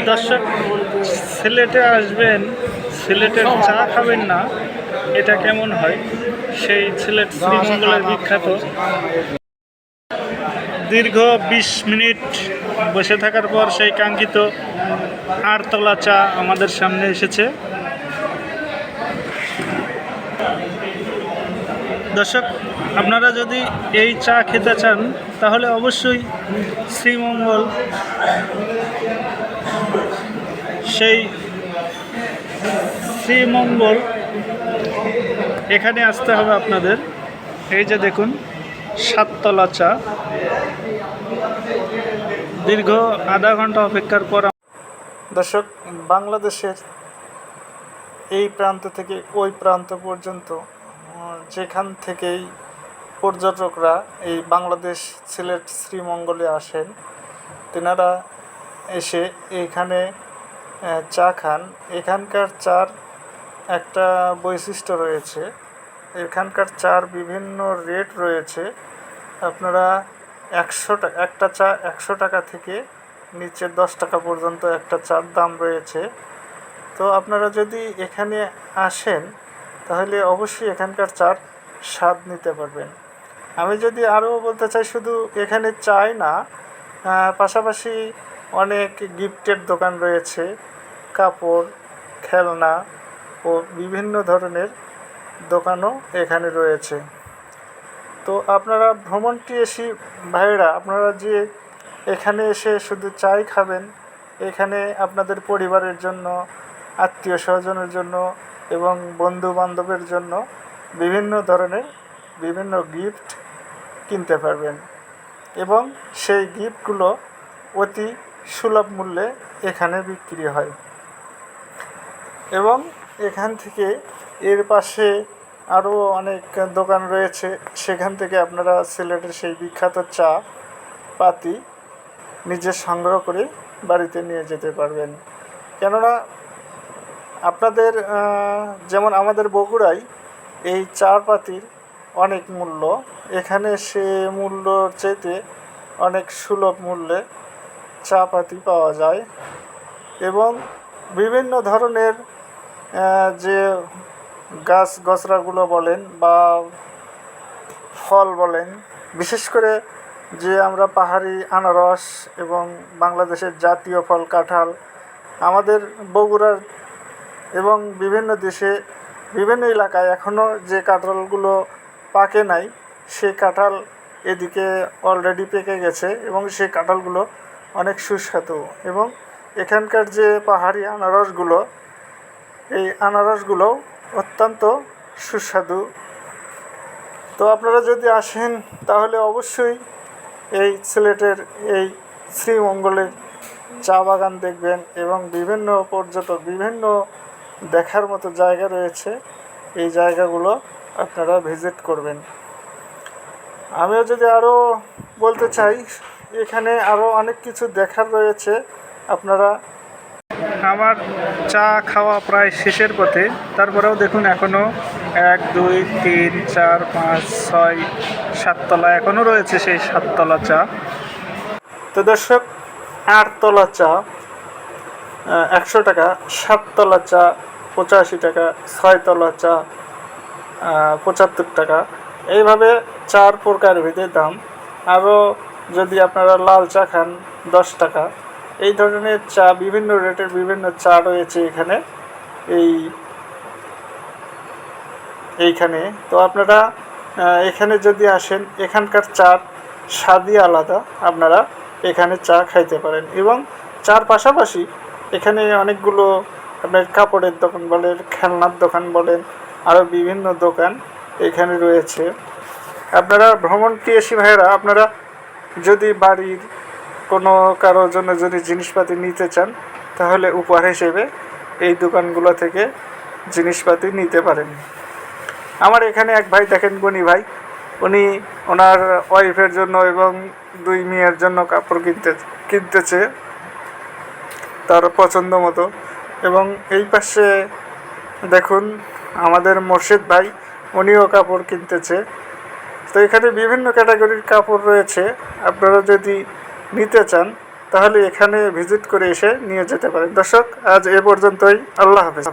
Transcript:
দর্শক, সিলেটে আসবেন, সিলেটের চা খাবেন না, এটা কেমন হয়? সেই সিলেট শ্রীমঙ্গলের বিখ্যাত দীর্ঘ 20 মিনিট বসে থাকার পর সেই কাঙ্ক্ষিত আটতলা চা আমাদের সামনে এসেছে। দর্শক, আপনারা যদি এই চা খেতে চান তাহলে অবশ্যই শ্রীমঙ্গল এখানে আসতে হবে আপনাদের। এই যে দেখুন, 7 তলা চা। দীর্ঘ আধা ঘন্টা অপেক্ষার পর দর্শক, বাংলাদেশের এই প্রান্ত থেকে ওই প্রান্ত পর্যন্ত যেখান থেকেই পর্যটকরা এই বাংলাদেশ সিলেট শ্রীমঙ্গলে আসেন, তেনারা এসে এখানে চা খান। এখানকার চার একটা বৈশিষ্ট্য রয়েছে, এখানকার চার বিভিন্ন রেট রয়েছে। আপনারা 100 টাকা একটা চা 100 টাকা থেকে নিচে 10 টাকা পর্যন্ত একটা চার দাম রয়েছে। তো আপনারা যদি এখানে আসেন তাহলে অবশ্যই এখানকার চার স্বাদ নিতে পারবেন। আমি যদি আরও বলতে চাই, শুধু এখানে চাই না, পাশাপাশি অনেক গিফটের দোকান রয়েছে, কাপড়, খেলনা ও বিভিন্ন ধরনের দোকানও এখানে রয়েছে। তো আপনারা ভ্রমণটি এসে ভাইয়েরা, আপনারা যে এখানে এসে শুধু চাই খাবেন, এখানে আপনাদের পরিবারের জন্য, আত্মীয় স্বজনের জন্য এবং বন্ধু বান্ধবের জন্য বিভিন্ন ধরনের বিভিন্ন গিফট কিনতে পারবেন এবং সেই গিফটগুলো অতি সুলভ মূল্যে এখানে বিক্রি হয়। এবং এখান থেকে এর পাশে আরও অনেক দোকান রয়েছে, সেখান থেকে আপনারা সিলেটের সেই বিখ্যাত চা পাতি নিজে সংগ্রহ করে বাড়িতে নিয়ে যেতে পারবেন। কেননা আপনাদের যেমন আমাদের বগুড়ায় এই চা পাতির অনেক মূল্য, এখানে সে মূল্যর চাইতে অনেক সুলভ মূল্যে চা পাতি পাওয়া যায়। এবং বিভিন্ন ধরনের যে গাছগাছরাগুলো বলেন বা ফল বলেন, বিশেষ করে যে আমরা পাহাড়ি আনারস এবং বাংলাদেশের জাতীয় ফল কাঁঠাল, আমাদের বগুড়ার এবং বিভিন্ন দেশে বিভিন্ন এলাকায় এখনও যে কাঁঠালগুলো পাকে নাই, সেই কাঁঠাল এদিকে অলরেডি পেকে গেছে এবং সেই কাঁঠালগুলো অনেক সুস্বাদু। এবং এখানকার যে পাহাড়ি আনারসগুলো, এই আনারসগুলো অত্যন্ত সুস্বাদু। তো আপনারা যদি আসেন তাহলে অবশ্যই এই সিলেটের এই শ্রীমঙ্গলের চা বাগান দেখবেন এবং বিভিন্ন পর্যটক, বিভিন্ন দেখার মতো জায়গা রয়েছে, এই জায়গাগুলো আপনারা ভিজিট করবেন। আমিও যদি আরও বলতে চাই, এখানে আরও অনেক কিছু দেখার রয়েছে। আপনারা, আমার চা খাওয়া প্রায় শেষের পথে, তারপরেও দেখুন এখনও 1 2 3 4 5 6 7 তলা এখনও রয়েছে সেই 7 তলা চা। তো দর্শক, 8 তলা চা 100 টাকা, 7 তলা চা 85 টাকা, 6 তলা চা 75 টাকা, এইভাবে 4 প্রকার ভেদে দাম। আরও যদি আপনারা লাল চা খান 10 টাকা। এই ধরনের চা, বিভিন্ন রেটের বিভিন্ন চা রয়েছে এখানে এইখানে। তো আপনারা এখানে যদি আসেন, এখানকার চার স্বাদই আলাদা, আপনারা এখানে চা খাইতে পারেন। এবং চার পাশাপাশি এখানে অনেকগুলো আপনার কাপড়ের দোকান বলেন, খেলনার দোকান বলেন, আরও বিভিন্ন দোকান এখানে রয়েছে। আপনারা ভ্রমণটি এসে ভাইয়েরা, আপনারা যদি বাড়ির কোনো কারোর জন্য যদি জিনিসপাতি নিতে চান তাহলে উপহার হিসেবে এই দোকানগুলো থেকে জিনিসপাতি নিতে পারেন। আমার এখানে এক ভাই দেখেন, গনি ভাই, উনি ওনার ওয়াইফের জন্য এবং 2 মেয়ের জন্য কাপড় কিনতেছে তার পছন্দ মতো। এবং এই পাশে দেখুন আমাদের মোর্শেদ ভাই, উনিও কাপড় কিনতেছে। তো এখানে বিভিন্ন ক্যাটাগরির কাপড় রয়েছে, আপনারা যদি নিতে চান তাহলে এখানে ভিজিট করে এসে নিয়ে যেতে পারেন। দর্শক, আজ এ পর্যন্তই। আল্লাহ হাফেজ।